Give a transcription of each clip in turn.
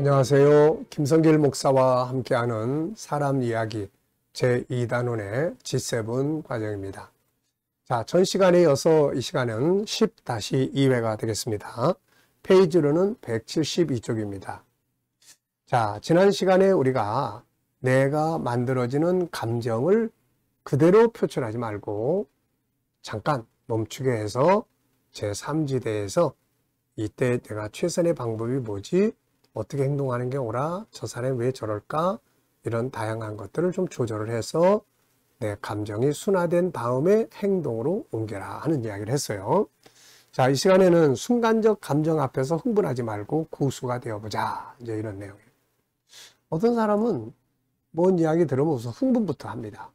안녕하세요. 김성길 목사와 함께하는 사람 이야기 제2단원의 G7 과정입니다. 자, 전 시간에 이어서 이 시간은 10-2회가 되겠습니다. 페이지로는 172쪽입니다. 자, 지난 시간에 우리가 내가 만들어지는 감정을 그대로 표출하지 말고 잠깐 멈추게 해서 제3지대에서 이때 내가 최선의 방법이 뭐지? 어떻게 행동하는 게 옳아? 저 사람이 왜 저럴까? 이런 다양한 것들을 좀 조절을 해서 내 감정이 순화된 다음에 행동으로 옮겨라 하는 이야기를 했어요. 자, 이 시간에는 순간적 감정 앞에서 흥분하지 말고 고수가 되어보자. 이제 이런 내용이에요. 어떤 사람은 뭔 이야기 들으면 우선 흥분부터 합니다.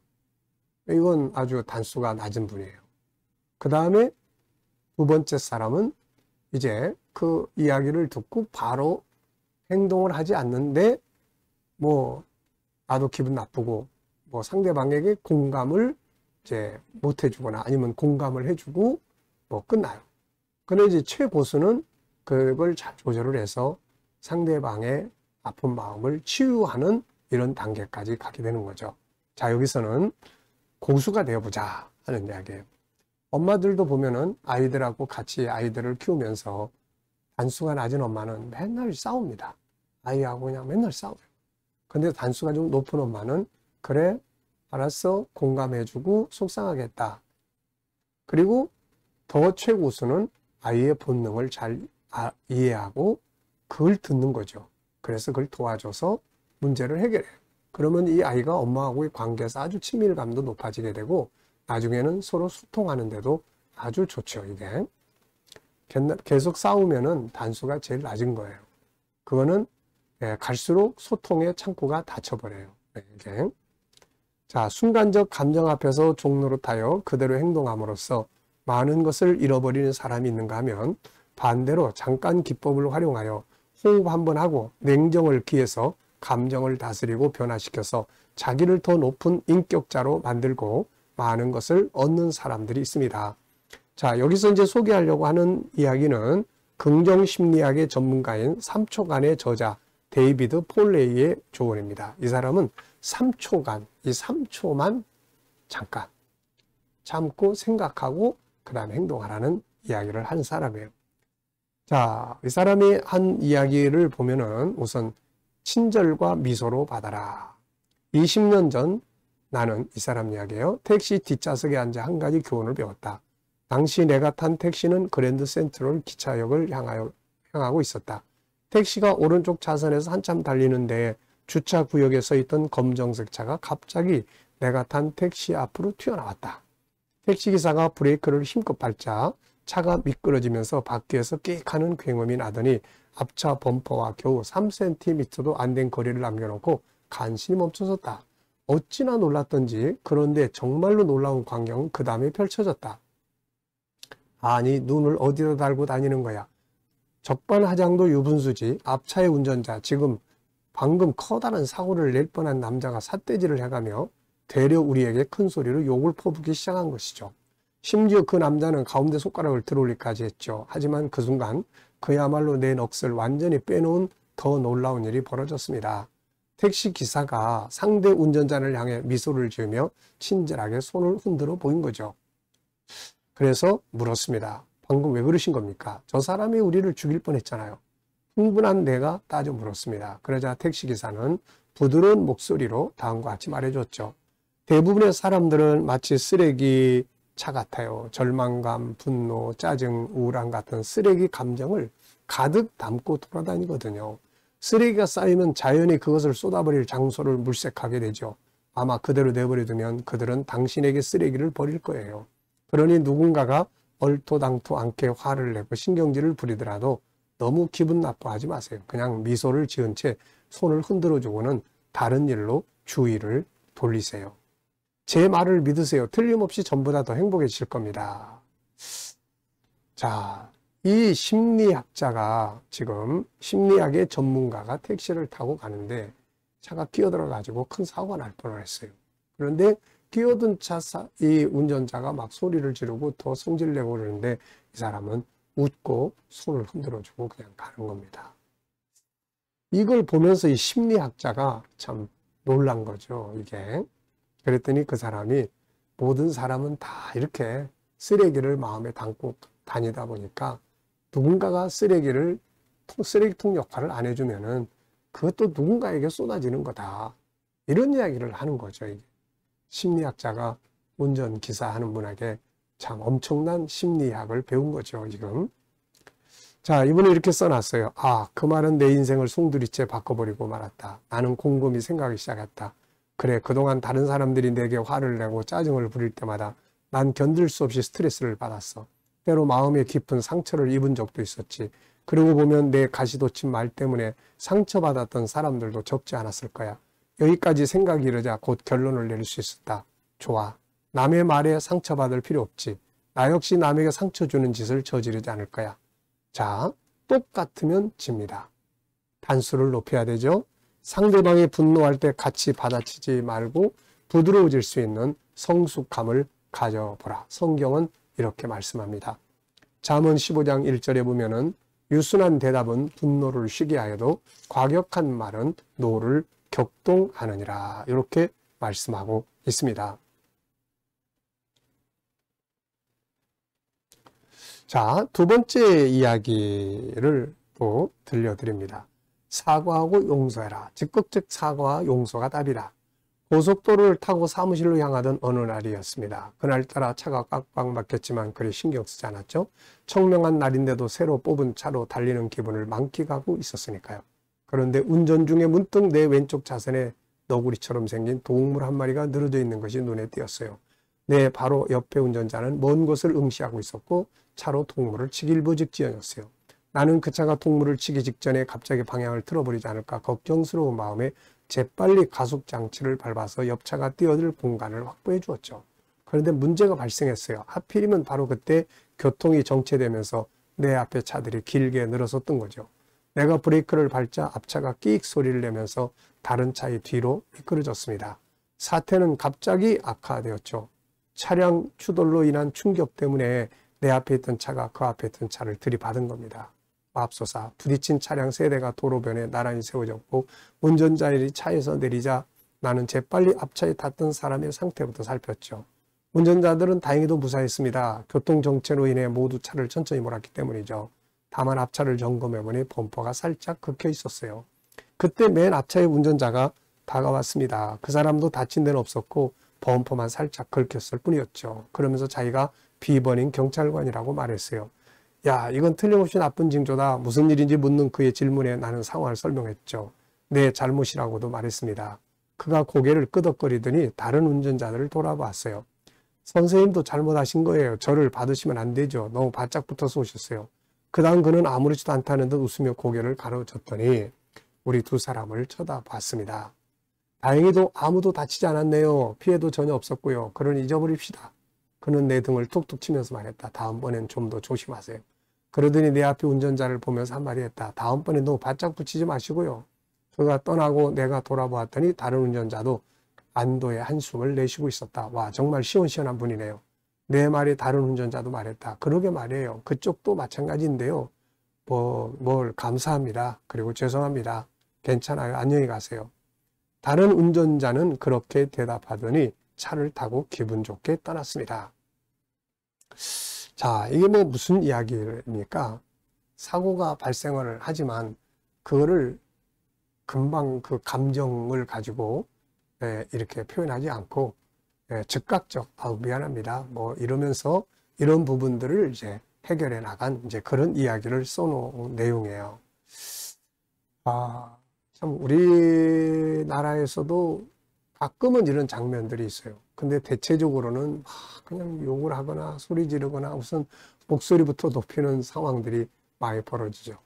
이건 아주 단수가 낮은 분이에요. 그 다음에 두 번째 사람은 이제 그 이야기를 듣고 바로 행동을 하지 않는데 나도 기분 나쁘고 상대방에게 공감을 이제 못 해주거나 아니면 공감을 해주고 끝나요. 근데 이제 최고수는 그걸 잘 조절을 해서 상대방의 아픈 마음을 치유하는 이런 단계까지 가게 되는 거죠. 자, 여기서는 고수가 되어보자 하는 이야기예요. 엄마들도 보면은 아이들하고 같이 아이들을 키우면서 단수가 낮은 엄마는 맨날 싸웁니다. 아이하고 그냥 맨날 싸워요. 근데 단수가 좀 높은 엄마는 그래, 알았어, 공감해주고 속상하겠다. 그리고 더 최고수는 아이의 본능을 잘 이해하고 그걸 듣는 거죠. 그래서 그걸 도와줘서 문제를 해결해요. 그러면 이 아이가 엄마하고의 관계에서 아주 친밀감도 높아지게 되고 나중에는 서로 소통하는데도 아주 좋죠. 이게 계속 싸우면은 단수가 제일 낮은 거예요. 그거는 갈수록 소통의 창구가 닫혀버려요. 이게. 자, 순간적 감정 앞에서 종노릇하여 그대로 행동함으로써 많은 것을 잃어버리는 사람이 있는가 하면 반대로 잠깐 기법을 활용하여 호흡 한번 하고 냉정을 기해서 감정을 다스리고 변화시켜서 자기를 더 높은 인격자로 만들고 많은 것을 얻는 사람들이 있습니다. 자, 여기서 이제 소개하려고 하는 이야기는 긍정심리학의 전문가인 3초간의 저자 데이비드 폴레이의 조언입니다. 이 사람은 3초간, 이 3초만 잠깐 참고 생각하고 그 다음에 행동하라는 이야기를 한 사람이에요. 자, 이 사람이 한 이야기를 보면은 우선 친절과 미소로 받아라. 20년 전 나는 이 사람 이야기예요. 택시 뒷좌석에 앉아 한 가지 교훈을 배웠다. 당시 내가 탄 택시는 그랜드 센트럴 기차역을 향하고 있었다. 택시가 오른쪽 차선에서 한참 달리는데 주차 구역에 서 있던 검정색 차가 갑자기 내가 탄 택시 앞으로 튀어나왔다. 택시기사가 브레이크를 힘껏 밟자 차가 미끄러지면서 바퀴에서 끽 하는 굉음이 나더니 앞차 범퍼와 겨우 3cm도 안 된 거리를 남겨놓고 간신히 멈춰섰다. 어찌나 놀랐던지 그런데 정말로 놀라운 광경은 그 다음에 펼쳐졌다. 아니, 눈을 어디다 달고 다니는 거야. 적반하장도 유분수지. 앞차의 운전자, 방금 커다란 사고를 낼 뻔한 남자가 삿대질을 해가며 되려 우리에게 큰 소리로 욕을 퍼붓기 시작한 것이죠. 심지어 그 남자는 가운데 손가락을 들어올리까지 했죠. 하지만 그 순간 그야말로 내 넋을 완전히 빼놓은 더 놀라운 일이 벌어졌습니다. 택시 기사가 상대 운전자를 향해 미소를 지으며 친절하게 손을 흔들어 보인 거죠. 그래서 물었습니다. 방금 왜 그러신 겁니까? 저 사람이 우리를 죽일 뻔했잖아요. 흥분한 내가 따져 물었습니다. 그러자 택시기사는 부드러운 목소리로 다음과 같이 말해줬죠. 대부분의 사람들은 마치 쓰레기 차 같아요. 절망감, 분노, 짜증, 우울함 같은 쓰레기 감정을 가득 담고 돌아다니거든요. 쓰레기가 쌓이면 자연히 그것을 쏟아버릴 장소를 물색하게 되죠. 아마 그대로 내버려두면 그들은 당신에게 쓰레기를 버릴 거예요. 그러니 누군가가 얼토당토 않게 화를 내고 신경질을 부리더라도 너무 기분 나빠하지 마세요. 그냥 미소를 지은 채 손을 흔들어주고는 다른 일로 주의를 돌리세요. 제 말을 믿으세요. 틀림없이 전보다 더 행복해지실 겁니다. 자, 이 심리학자가 지금 심리학의 전문가가 택시를 타고 가는데 차가 끼어들어가지고 큰 사고가 날 뻔했어요. 그런데 끼어든 이 운전자가 막 소리를 지르고 더 성질내고 그러는데 이 사람은 웃고 손을 흔들어주고 그냥 가는 겁니다. 이걸 보면서 이 심리학자가 참 놀란 거죠, 이게. 그랬더니 그 사람이 모든 사람은 다 이렇게 쓰레기를 마음에 담고 다니다 보니까 누군가가 쓰레기통 역할을 안 해주면은 그것도 누군가에게 쏟아지는 거다. 이런 이야기를 하는 거죠, 이게. 심리학자가 운전기사 하는 분에게 참 엄청난 심리학을 배운 거죠, 지금. 자, 이분은 이렇게 써놨어요. 아, 그 말은 내 인생을 송두리째 바꿔버리고 말았다. 나는 곰곰이 생각하기 시작했다. 그래, 그동안 다른 사람들이 내게 화를 내고 짜증을 부릴 때마다 난 견딜 수 없이 스트레스를 받았어. 때로 마음에 깊은 상처를 입은 적도 있었지. 그러고 보면 내 가시돋친 말 때문에 상처받았던 사람들도 적지 않았을 거야. 여기까지 생각이 이르자 곧 결론을 내릴 수 있었다. 좋아. 남의 말에 상처받을 필요 없지. 나 역시 남에게 상처 주는 짓을 저지르지 않을 거야. 자, 똑같으면 집니다. 단수를 높여야 되죠. 상대방이 분노할 때 같이 받아치지 말고 부드러워질 수 있는 성숙함을 가져보라. 성경은 이렇게 말씀합니다. 잠언 15장 1절에 보면은 유순한 대답은 분노를 쉬게 하여도 과격한 말은 노를 격동하느니라. 이렇게 말씀하고 있습니다. 자, 두 번째 이야기를 또 들려드립니다. 사과하고 용서해라. 적극적 사과와 용서가 답이다. 고속도로를 타고 사무실로 향하던 어느 날이었습니다. 그날따라 차가 꽉꽉 막혔지만 그리 신경 쓰지 않았죠. 청명한 날인데도 새로 뽑은 차로 달리는 기분을 만끽하고 있었으니까요. 그런데 운전 중에 문득 내 왼쪽 차선에 너구리처럼 생긴 동물 한 마리가 늘어져 있는 것이 눈에 띄었어요. 내 바로 옆에 운전자는 먼 곳을 응시하고 있었고 차로 동물을 치길 직전이었어요. 나는 그 차가 동물을 치기 직전에 갑자기 방향을 틀어버리지 않을까 걱정스러운 마음에 재빨리 가속장치를 밟아서 옆차가 뛰어들 공간을 확보해 주었죠. 그런데 문제가 발생했어요. 하필이면 바로 그때 교통이 정체되면서 내 앞에 차들이 길게 늘어섰던 거죠. 내가 브레이크를 밟자 앞차가 끼익 소리를 내면서 다른 차의 뒤로 미끄러졌습니다. 사태는 갑자기 악화되었죠. 차량 추돌로 인한 충격 때문에 내 앞에 있던 차가 그 앞에 있던 차를 들이받은 겁니다. 맙소사 부딪힌 차량 세대가 도로변에 나란히 세워졌고 운전자들이 차에서 내리자 나는 재빨리 앞차에 탔던 사람의 상태부터 살폈죠. 운전자들은 다행히도 무사했습니다. 교통정체로 인해 모두 차를 천천히 몰았기 때문이죠. 다만 앞차를 점검해보니 범퍼가 살짝 긁혀 있었어요. 그때 맨 앞차의 운전자가 다가왔습니다. 그 사람도 다친 데는 없었고 범퍼만 살짝 긁혔을 뿐이었죠. 그러면서 자기가 비번인 경찰관이라고 말했어요. 야, 이건 틀림없이 나쁜 징조다. 무슨 일인지 묻는 그의 질문에 나는 상황을 설명했죠. 내 잘못이라고도 말했습니다. 그가 고개를 끄덕거리더니 다른 운전자들을 돌아봤어요. 선생님도 잘못하신 거예요. 저를 받으시면 안 되죠. 너무 바짝 붙어서 오셨어요. 그 다음 그는 아무렇지도 않다는 듯 웃으며 고개를 가로젓더니 우리 두 사람을 쳐다봤습니다. 다행히도 아무도 다치지 않았네요. 피해도 전혀 없었고요. 그러니 잊어버립시다. 그는 내 등을 툭툭 치면서 말했다. 다음번엔 좀 더 조심하세요. 그러더니 내 앞에 운전자를 보면서 한마디 했다. 다음번에 너무 바짝 붙이지 마시고요. 그가 떠나고 내가 돌아보았더니 다른 운전자도 안도의 한숨을 내쉬고 있었다. 와, 정말 시원시원한 분이네요. 내 말에 다른 운전자도 말했다. 그러게 말이에요. 그쪽도 마찬가지인데요. 뭘 감사합니다. 그리고 죄송합니다. 괜찮아요. 안녕히 가세요. 다른 운전자는 그렇게 대답하더니 차를 타고 기분 좋게 떠났습니다. 자, 이게 뭐 무슨 이야기입니까? 사고가 발생을 하지만 그거를 금방 그 감정을 가지고 이렇게 표현하지 않고 즉각적 미안합니다 뭐 이러면서 이런 부분들을 이제 해결해 나간 이제 그런 이야기를 써놓은 내용이에요. 참 우리나라에서도 가끔은 이런 장면들이 있어요. 근데 대체적으로는 그냥 욕을 하거나 소리 지르거나 우선 목소리부터 높이는 상황들이 많이 벌어지죠.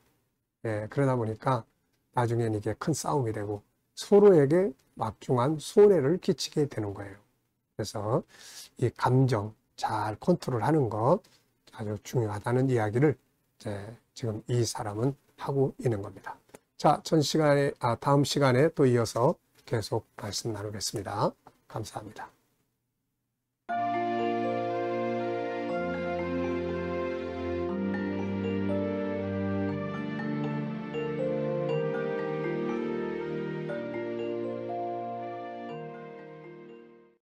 그러다 보니까 나중엔 이게 큰 싸움이 되고 서로에게 막중한 손해를 끼치게 되는 거예요. 그래서 이 감정 잘 컨트롤하는 것 아주 중요하다는 이야기를 지금 이 사람은 하고 있는 겁니다. 자, 다음 시간에 또 이어서 계속 말씀 나누겠습니다. 감사합니다.